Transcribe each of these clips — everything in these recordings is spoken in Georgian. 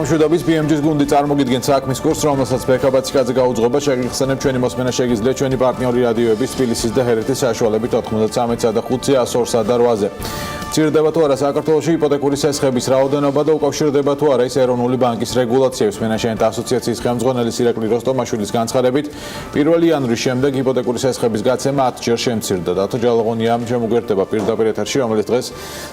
საღამოშვიდობის BMG-ის გუნდი წარმოგიდგენთ საქმის კურსს, რომელსაც ბექაბაციკაძე გაუძღობა. შეგიხსენებთ ჩვენი მოსმენა შეგიძლიათ ჩვენი პარტნიორი რადიოების თბილისის და ჰერეთის საშუალებით 93-სა და 5-ზე 102-სა და 8-ზე. მცირდება თუ არა საქართველოში იპოთეკური სესხების რაოდენობა და უკავშირდება თუ არა ის ეროვნული ბანკის რეგულაციებს. მენაჟერთა ასოციაციის ხელმძღვანელი სირაკლი როსტომაშვილის განცხადებით, 1 იანვრის შემდეგ იპოთეკური სესხების გაცემა 10-ჯერ შემცირდა. დათო ჯალაღონია შემოგვერდება პირდაპირ ეთერში, რომელიც დღეს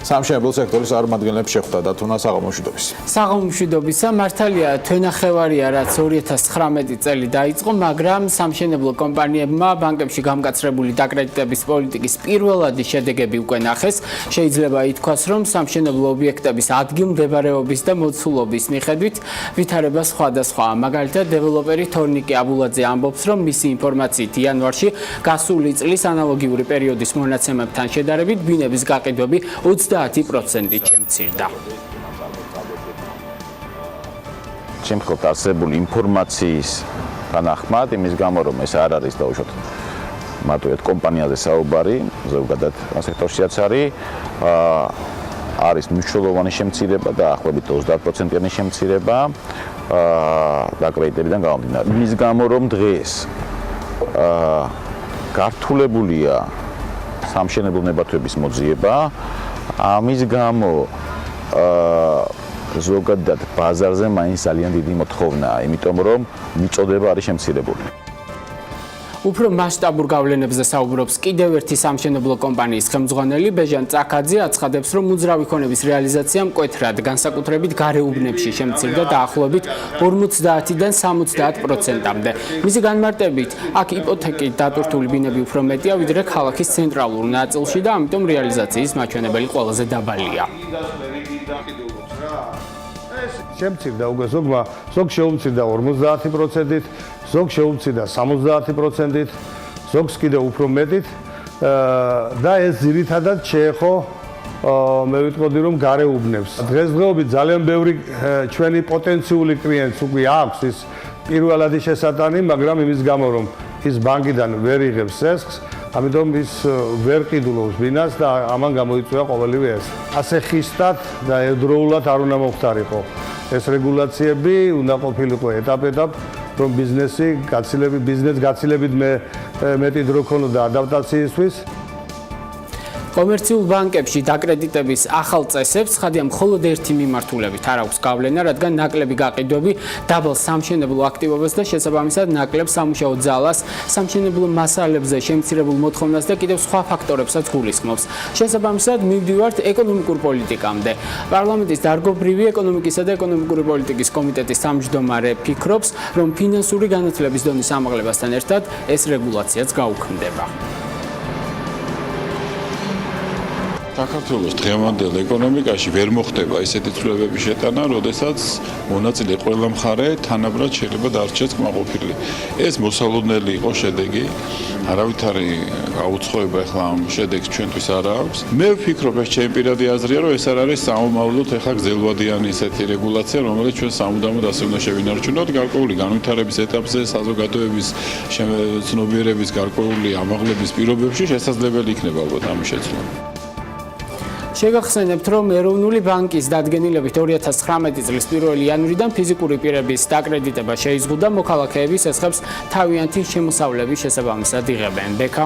სამშენებლო სექტორის წარმომადგენლებს შეხვდა. დათონა, საღამოშვიდობის. საღამოშვიდობისა, მართალია თვენახევარია, რაც 2019 წელი დაიწყო, მაგრამ სამშენებლო კომპანიებმა ბანკებში გამკაცრებული დაკრედიტების პოლიტიკის პირველადი შედეგები უკვე ნახეს. შეიძლება ითქვას, რომ სამშენებლო ობიექტების ადგილმდებარეობის და მოცულობის მიხედვით ვითარება სხვადასხვაა. მაგალითად, დეველოპერი თორნიკე აბულაძე ამბობს, რომ მისი ინფორმაციით იანვარში გასული წლის ანალოგიური პერიოდის მონაცემებთან შედარებით ბინების გაყიდვები 30%-ით შემცირდა. შემთხვევით არსებული ინფორმაციის თანახმად, იმის გამო რომ ეს არ არის დაუშვათ მარტივად კომპანიაზე საუბარი, ზოგადად სექტორშიაც არის მნიშვნელოვანი შემცირება და ახლობით 30%-იანი შემცირება დაკრედიტებიდან გამომდინარე. იმის გამო რომ დღეს გართულებულია სამშენებლო ნებართვების მოძიება, ამის გამო ზოგადად ბაზარზე მაინც ძალიან დიდი მოთხოვნაა, იმიტომ რომ მიწოდება არის შემცირებული. უფრო მასშტაბურ გავლენებზე საუბრობს კიდევ ერთი სამშენებლო კომპანიის ხელმძღვანელი ბეჟან წაქაძე, აცხადებს, რომ უძრავი ქონების რეალიზაცია მკვეთრად, განსაკუთრებით გარეუბნებში შემცირდა დაახლოებით 50-დან 70%-მდე. მისი განმარტებით, აქ იპოთეკით დატვირთული ბინები უფრო მეტია, ვიდრე ქალაქის ცენტრალურ ნაწილში და ამიტომ რეალიზაციის მაჩვენებელი ყველაზე დაბალია. შემცირდა უკვე ზოგ შეუმცირდა 50%-ით, ზოგ შეუმცირდა 70%-ით, ზოგს კიდევ უფრო მეტით და ეს ძირითადად შეეხო მე ვიტყოდი რომ გარეუბნებს. დღესდღეობით ძალიან ბევრი ჩვენი პოტენციური კლიენტს უკვე აქვს ის პირველადი შესატანი, მაგრამ იმის გამო რომ ის ბანკიდან ვერ იღებს სესხს, ამიტომ ის ვერ ყიდულობს ბინას და ამან გამოიწვია ყოველივე ეს. ასე ხისტად და ერთდროულად არ უნდა მოხდარიყო. ეს რეგულაციები უნდა ყოფილიყო ეტაპ-ეტაპ, რომ ბიზნესს გაცილებით მეტი დრო ქონოდა ადაპტაციისთვის. კომერციულ ბანკებში დაკრედიტების ახალ წესებს ხადია მხოლოდ ერთი მიმართულებით არ აქვს გავლენა, რადგან ნაკლები გაყიდვები დაბალ სამშენებლო აქტივობას და შესაბამისად ნაკლებ სამუშაო ძალას, სამშენებლო მასალებზე შემცირებულ მოთხოვნას და კიდევ სხვა ფაქტორებსაც გულისხმობს. შესაბამისად მივდივართ ეკონომიკურ პოლიტიკამდე. პარლამენტის დარგობრივი ეკონომიკისა და ეკონომიკური პოლიტიკის კომიტეტის თავმჯდომარე ფიქრობს, რომ ფინანსური განათლების დონის ამაღლებასთან ერთად ეს რეგულაციაც გაუქმდება. საქართველოს დღევანდელ ეკონომიკაში ვერ მოხდება ესეთი ცვლილებების შეტანა, როდესაც მონაწილე ყველა მხარე თანაბრად შეიძლება დარჩეს კმაყოფილი. ეს მოსალოდნელი იყო შედეგი, არავითარი გაუცხოება ახლა ამ შედეგს ჩვენთვის არ აქვს. მე ვფიქრობ, ეს ჩემი პირადი აზრია, რომ ეს არ არის საომავლოდ ახლა გრძელვადიანი ესეთი რეგულაცია, რომელიც ჩვენ სამუდამოდ ასე უნდა შევინარჩუნოთ გარკვეული განვითარების ეტაპზე, საზოგადოების ცნობიერების გარკვეული ამაღლების პირობებში შესაძლებელი იქნება ალბათ ამის შეცვლა. შეგახსენებთ, რომ ეროვნული ბანკის დადგენილებით 2019 წლის 1 იანვრიდან ფიზიკური პირების დაკრედიტება შეიზღუდა, მოქალაქეების სესხებს თავიანთი შემოსავლების შესაბამისად იღებენ. ბექა.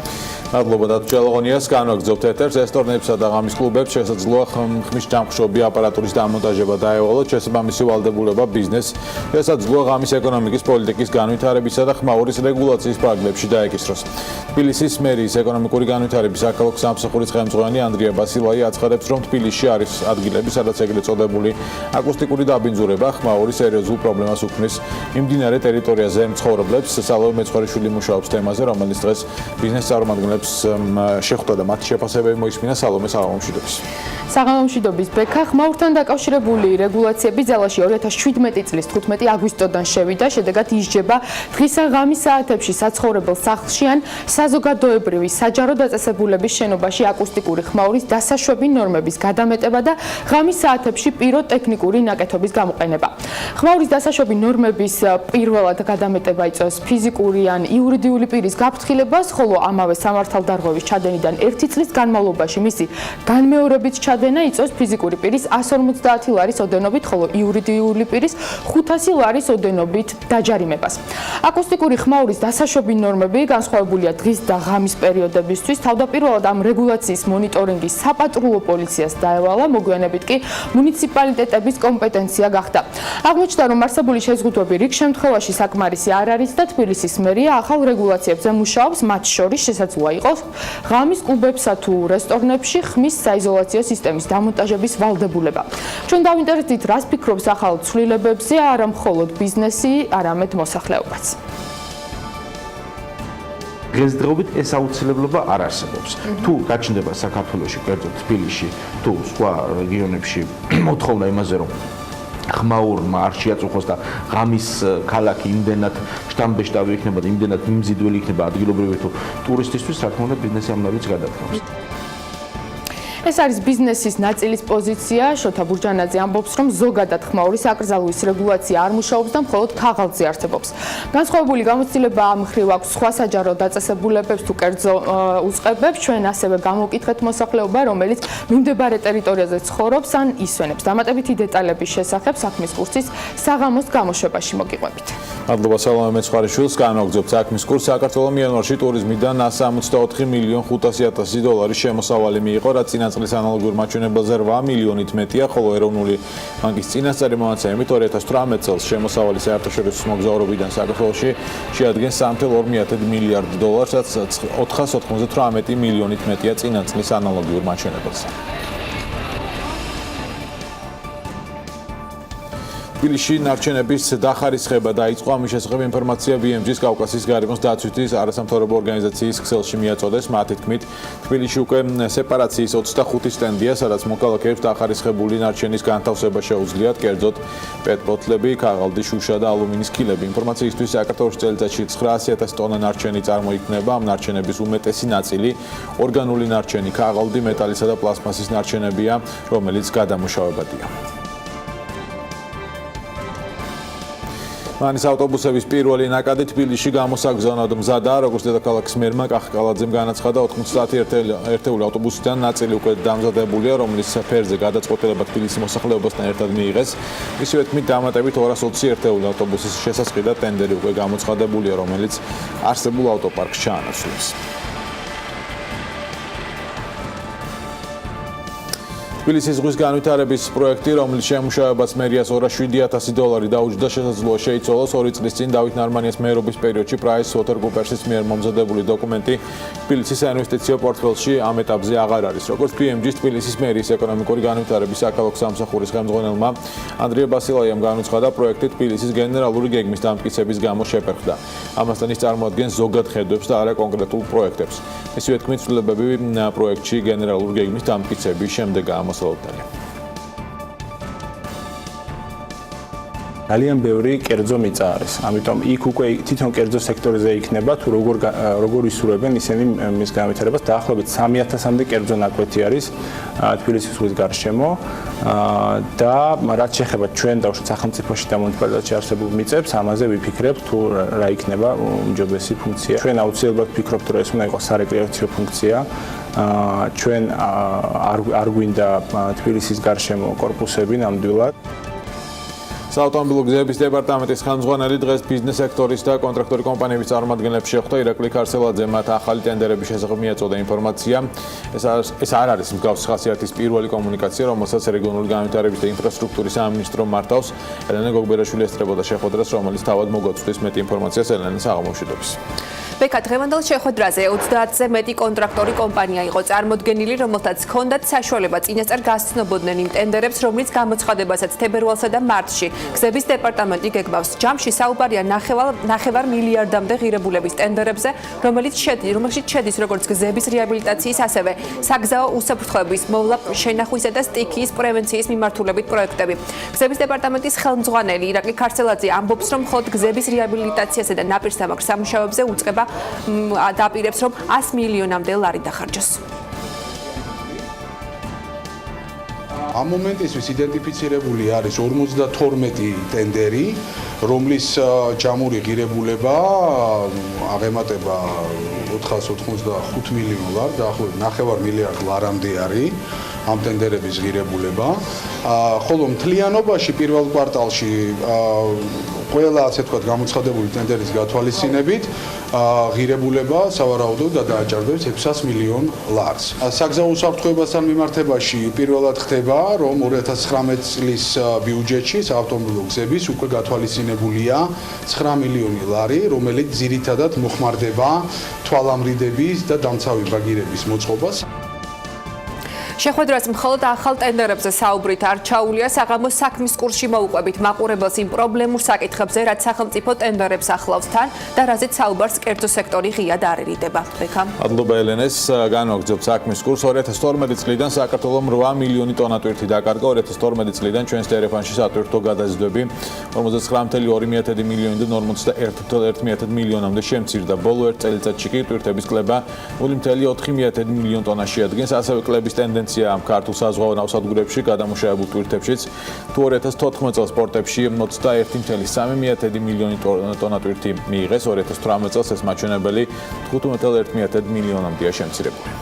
მადლობა დათო ჯალაღონიას, განვაგრძობთ ეთერს. რესტორნებსა და ღამის კლუბებს შესაძლოა ხმის ჯამყშობი აპარატურის დამონტაჟება დაევალოთ, შესაბამისი ვალდებულება ბიზნესს შესაძლოა ღამის ეკონომიკის პოლიტიკის განვითარებისა და ხმაურის რეგულაციის ფარგლებში დაეკისროს. თბილისის მერიის ეკონომიკური განვითარების საქალაქო სამსახურის ხელმძღვანელი ანდრია ბასილაი აცხადებს, რომ თბილისში არის ადგილები, სადაც ეგრეთ წოდებული აკუსტიკური დაბინძურება ხმაურის სერიოზულ პრობლემას უქმნის. მიმდინარე ტერიტორიაზე მცხოვრებლებს სალომე მეცხვარეშვილი მუშაობს თემაზე, რომელიც დღეს ბიზნეს წარმომადგენლებს შეხვდა და მათი შეფასებები მოისმინა. სალომე, საღამოშვიდობის. საღამოშვიდობის ბექა. ხმაურთან დაკავშირებული რეგულაციები ძალაში 2017 წლის 15 აგვისტოდან შევიდა, შედეგად ისჯება დღისა ღამის საათებში საცხოვრებელ სახლში ან საზოგადოებრივი საჯარო დაწესებულების შენობაში აკუსტიკური ხმაურის დასაშვები ნორმები ნორმების გადამეტება და ღამის საათებში პიროტექნიკური ნაკეთობის გამოყენება. ხმაურის დასაშვები ნორმების პირველად გადამეტება იწვევს ფიზიკური ან იურიდიული პირის გაფრთხილებას, ხოლო ამავე სამართალდარღვევის ჩადენიდან 1 წლის განმავლობაში მისი განმეორებით ჩადენა იწვევს ფიზიკური პირის 150 ლარის ოდენობით, ხოლო იურიდიული პირის 500 ლარის ოდენობით დაჯარიმებას. აკუსტიკური ხმაურის დასაშვები ნორმები განსხვავებულია დღის და ღამის პერიოდებისთვის. თავდაპირველად ამ რეგულაციის მონიტორინგი საპატრულო პოლიციას დაევალა, მოგვიანებით კი მუნიციპალიტეტების კომპეტენცია გახდა. აღმოჩნდა, რომ არსებული შეზღუდვები რიგ შემთხვევაში საკმარისი არ არის და თბილისის მერია ახალ რეგულაციებზე მუშაობს, მათ შორის შესაძლოა იყოს ღამის კლუბებსა თუ რესტორნებში ხმის საიზოლაციო სისტემის დამონტაჟების ვალდებულება. ჩვენ დავინტერესდით, რას ფიქრობს ახალ ცვლილებებზე, არა მხოლოდ ბიზნესი, არამედ მოსახლეობაც. დღესდღეობით ეს აუცილებლობა არ არსებობს. თუ გაჩნდება საქართველოში, კერძოდ თბილისში, თუ სხვა რეგიონებში მოთხოვნა იმაზე, რომ ხმაურმა არ შეაწუხოს და ღამის ქალაქი იმდენად შტამბეშტავი იქნება და იმდენად მიმზიდველი იქნება ადგილობრივი თუ ტურისტისთვის, რა თქმა უნდა, ბიზნესი ამ ნაბიჯს გადადგამს. ეს არის ბიზნესის ნაწილის პოზიცია. შოთა ბურჯანაძე ამბობს, რომ ზოგადად ხმაურის აკრძალვის რეგულაცია არ მუშაობს და მხოლოდ ქაღალდზე არსებობს. განსხვავებული გამოცდილება ამ მხრივ აქვს სხვა საჯარო დაწესებულებებს თუ კერძო უწყებებს. ჩვენ ასევე გამოვკითხეთ მოსახლეობა, რომელიც მიმდებარე ტერიტორიაზე ცხოვრობს ან ისვენებს. დამატებითი დეტალების შესახებ საქმის კურსის საღამოს გამოშვებაში მოგიყვებით. მადლობა სალომე მეცხარიშვილს. განვაგრძობთ საქმის კურსს. საქართველოს იანვარში ტურიზმიდან 164 მილიონ 500 დოლარის შემოსავალი მიიღო, რაც წინაწლის ანალოგიურ მაჩვენებელზე 8 მილიონით მეტია, ხოლო ეროვნული ბანკის წინასწარი მონაცემებით 2018 წელს შემოსავალი საერთაშორისო მოგზაურობიდან საქართველოში შეადგენს 3,2 მილიარდ დოლარს, რაც 498 მილიონით მეტია წინაწლის ანალოგიურ მაჩვენებელზე. თბილისში ნარჩენების დახარისხება დაიწყო. ამის შესახებ ინფორმაცია BMG-ს კავკასიის გარემოს დაცვითის არასამთავრობო ორგანიზაციის ქსელში მიაწოდეს. მათი თქმით, თბილისში უკვე სეპარაციის 25 სტენდია, სადაც მოქალაქეებს დახარისხებული ნარჩენის განთავსება შეუძლიათ, კერძოდ პეტბოთლები, ქაღალდი, შუშა და ალუმინის ქილები. ინფორმაციისთვის საქართველოს წელიწადში 900,000 ტონა ნარჩენი წარმოიქმნება. ამ ნარჩენების უმეტესი ნაწილი ორგანული ნარჩენი, ქაღალდი, მეტალისა და პლასმასის ნარჩენებია, რომელიც გადამუშავებადია. მანის ავტობუსების პირველი ნაკადი თბილისში გამოსაგზავნად მზადაა. როგორც დედაქალაქის მერმა კახკალაძემ განაცხადა, 90 ერთეული ავტობუსიდან ნაწილი უკვე დამზადებულია, რომლის ფერზე გადაწყვეტილება თბილისის მოსახლეობასთან ერთად მიიღეს. მისივე თქმით, დამატებით 220 ერთეული ავტობუსის შესასყიდად და ტენდერი უკვე გამოცხადებულია, რომელიც არსებულ ავტოპარკს ჩაანაცვლებს. თბილისის ზღვის განვითარების პროექტი, რომლის შემუშავებას მერიას 207,000 დოლარი დაუჯდა, შესაძლოა შეიცვალოს 2 წლის წინ დავით ნარმანიას მეერობის პერიოდში PricewaterhouseCoopers's მიერ მომზადებული დოკუმენტი თბილისის საინვესტიციო პორტფელში ამ ეტაპზე აღარ არის. როგორც BMG-ს თბილისის მერიის ეკონომიკური განვითარების საქალაქო სამსახურის ხელმძღვანელმა ანდრია ბასილაიამ განუცხადა, პროექტი თბილისის გენერალური გეგმის დამტკიცების გამო შეფერხდა. ამასთან ის წარმოადგენს ზოგად ხედვებს და არა კონკრეტულ პროექტებს. მისივე თქმით, ცვლილებები პროექტში გენერალური გეგმის დამტკიცების შემდეგაა მოსალოდნელი. ძალიან ბევრი კერძო მიწა არის. ამიტომ იქ უკვე თვითონ კერძო სექტორზე იქნება თუ როგორ ისურვებენ ისინი მის განვითარებას. დაახლოებით 3,000-მდე კერძო ნაკვეთი არის თბილისის ზღვის გარშემო და რაც შეეხება ჩვენ დავუშვათ სახელმწიფოში და მუნიციპალიტეტში არსებულ მიწებს, ამაზე ვიფიქრებთ თუ რა იქნება უმჯობესი ფუნქცია. ჩვენ აუცილებლად ვფიქრობთ, რომ ეს უნდა იყოს სარეკრეაციო ფუნქცია. ჩვენ არ გვინდა თბილისის გარშემო კორპუსები ნამდვილად. საავტომობილო გზების დეპარტამენტის ხელმძღვანელი დღეს ბიზნეს სექტორის და კონტრაქტორი კომპანიების წარმომადგენლებს შეხვდა. ირაკლი ქარსელაძე მათ ახალი ტენდერების შესახებ მიაწოდა ინფორმაცია. ეს არ არის მსგავსი ხასიათის პირველი კომუნიკაცია, რომელსაც რეგიონული განვითარების და ინფრასტრუქტურის სამინისტრო მართავს. ელენე გოგბერაშვილი ესწრებოდა შეხვედრას, რომელიც თავად მოგვაწვდის მეტი ინფორმაციას ელენეს აღმოჩნდების. ბექა დღევანდელ შეხვედრაზე 30-ზე მეტი კონტრაქტორი კომპანია იყო წარმოდგენილი, რომელთაც ჰქონდათ საშუალება წინასწარ გასცნობოდნენ იმ ტენდერებს, რომლის გამოცხადებასაც თებერვალსა და მარტში გზების დეპარტამენტი გეგმავს. ჯამში საუბარია 9 მილიარდამდე ღირებულების ტენდერებზე, რომელიც შედის როგორც გზების რეაბილიტაციის, ასევე საგზაო უსაფრთხოების, მოვლა შენახვისა და სტიქიის პრევენციის მიმართულებით პროექტები. გზების დეპარტამენტის ხელმძღვანელი ირაკლი ქარსელაძე ამბობს, რომ მხოლოდ გზების რეაბილიტაციასა და ნაპირსამარხ სამუშაოებზე უწყება დაპირებს, რომ 100 მილიონამდე ლარი დახარჯოს. ამ მომენტისთვის იდენტიფიცირებული არის 52 ტენდერი, რომლის ჯამური ღირებულება აღემატება 485 მილიონ ლარს, დაახლოებით 9 მილიარდ ლარამდე არის ამ ტენდერების ღირებულება. ხოლო მთლიანობაში პირველ კვარტალში ყველა ასე ვთქვათ გამოცხადებული ტენდერის გათვალისწინებით ღირებულება სავარაუდოდ გადააჭარბებს 600 მილიონ ლარს. საგზაო უსაფრთხოებასთან მიმართებაში პირველად ხდება, რომ 2019 წლის ბიუჯეტში საავტომობილო გზების უკვე გათვალისწინებულია 9 მილიონი ლარი, რომელიც ძირითადად მოხმარდება თვალამრიდების და დამცავი ბაგირების მოწყობას. შეხვედრას მხოლოდ ახალ ტენდერებზე საუბრით არ ჩაულია, საღამოს საქმის კურსში მოუყვებით მაყურებელს იმ პრობლემურ საკითხებზე, რაც სახელმწიფო ტენდერებს ახლავს თან და რაზეც საუბარს კერძო სექტორი ღიად არ ერიდება. ბექა. მადლობა ელენეს, განვაგრძობთ საქმის კურსს. 2012 წლიდან საქართველოს 8 მილიონი ტონა ტვირთი დაკარგა, 2012 წლიდან ჩვენს ტელეფონში სატვირთო გადაზიდვები 59.2 მილიონიდან 41.1 მილიონამდე შემცირდა. ბოლო ერთ წელიწადში კი ტვირთების კლება 0.4 მილიონ ტონას შეადგენს, ასევე კლების ტენდენცია ამ ქართულ საზღვაო ნავსადგურებში გადამუშავებულ ტვირთებშიც თუ 2014 წელს პორტებში 21.3 მილიონი ტონა ტვირთი მიიღეს, 2018 წელს ეს მაჩვენებელი 15.1 მილიონამდეა შემცირებული.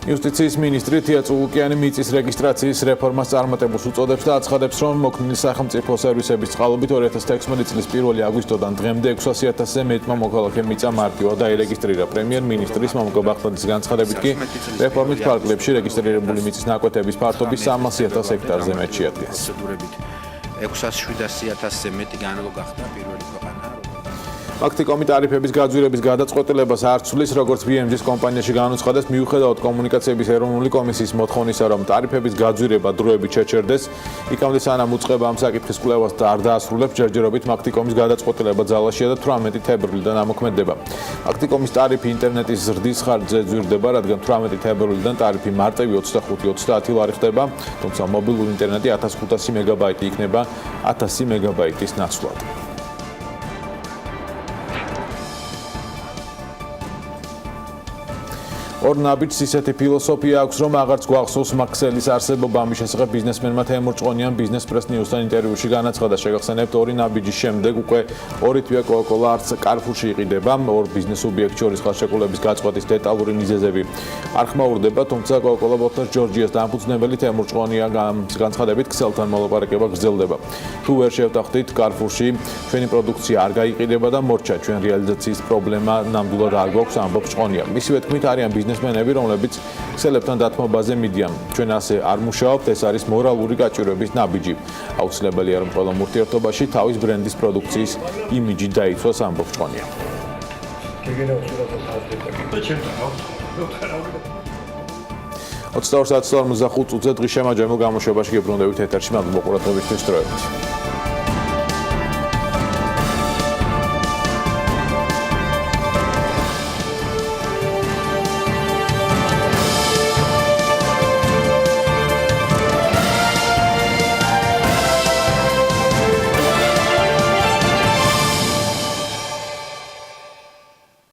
იუსტიციის მინისტრი თია წულუკიანი მიწის რეგისტრაციის რეფორმას წარმატებულს უწოდებს და აცხადებს, რომ მოქმედი სახელმწიფო სერვისების წყალობით 2016 წლის 1 აგვისტოდან დღემდე 600.000-ზე მეტმა მოქალაქემ მიწა მარტივად დაერეგისტრირა. პრემიერ-მინისტრის მომგო ბახტაძის განცხადებით კი რეფორმით ფარგლებში რეგისტრირებული მიწის ნაკვეთების ფართობი 300.000 ჰექტარზე მეტ შეადგენს. 600-700-ზე მეტი განალო გახდა პირველი ქვეყანა. ფაქტიკომი ტარიფების გაძვირების გადაწყვეტილებას არ ცვლის, როგორც BMG-ის კომპანიაში განუცხადეს, მიუხედავად კომუნიკაციების ეროვნული კომისიის მოთხოვნისა, რომ ტარიფების გაძვირება დროებით შეჩერდეს, იქამდე სანამ უწყება ამ საკითხის კვლევას და არ დაასრულებს, ჯერჯერობით ფაქტიკომის გადაწყვეტილება ძალაშია და 18 თებერვლიდან ამოქმედება. ფაქტიკომის ტარიფი ინტერნეტის ზრდის ხარჯზე ძვირდება, რადგან 18 თებერვლიდან ტარიფი მარტივი 25-30 ლარი ხდება, თუმცა მობილური ინტერნეტი 1500 მეგაბაიტი იქნება 1000 მეგაბაიტის ნაცვლად. ორ ნაბიჯს ისეთი ფილოსოფია აქვს, რომ აღარც გვახსოვს მაქსელის არსებობა. ამის შესახებ ბიზნესმენმა თემურ ჭყონიამ ბიზნეს პრეს ნიუსთან ინტერვიუში განაცხადა, შეგახსენებთ, ორი ნაბიჯის შემდეგ უკვე ორი თვეა კოკაკოლა არც კარფურში იყიდება. ორ ბიზნეს სუბიექტ შორის ხელშეკრულების გაწყვეტის დეტალური მიზეზები არ ხმაურდება, თუმცა კოკაკოლა ბოთლers ჯორჯიას დამფუძნებელი თემურ ჭყონია განცხადებით, ქსელთან მოლაპარაკება გრძელდება. თუ ვერ შევტახდით კარფურში, ჩვენი პროდუქცია არ გაიყიდება და მორჩა, ჩვენ რეალიზაციის პრობლემა ნამდვილად არ გვაქვს, ამბობს ჭყონია. მისივე თქმით, არიან ბიზნესმენები, რომლებიც ქსელებთან დათმობაზე მიდიან. ჩვენ ასე არ მუშაობთ, ეს არის მორალური გაჭირვების ნაბიჯი. აუცილებელია, რომ ყველა ურთიერთობაში თავის ბრენდის პროდუქციის იმიჯი დაიცვას, ამბობს ჭყონია. 22:45 დღის შემაჯამელ გამოშვებაში გებრუნდებით ეთერში, მადლობა ყურადღებისთვის, დროებით.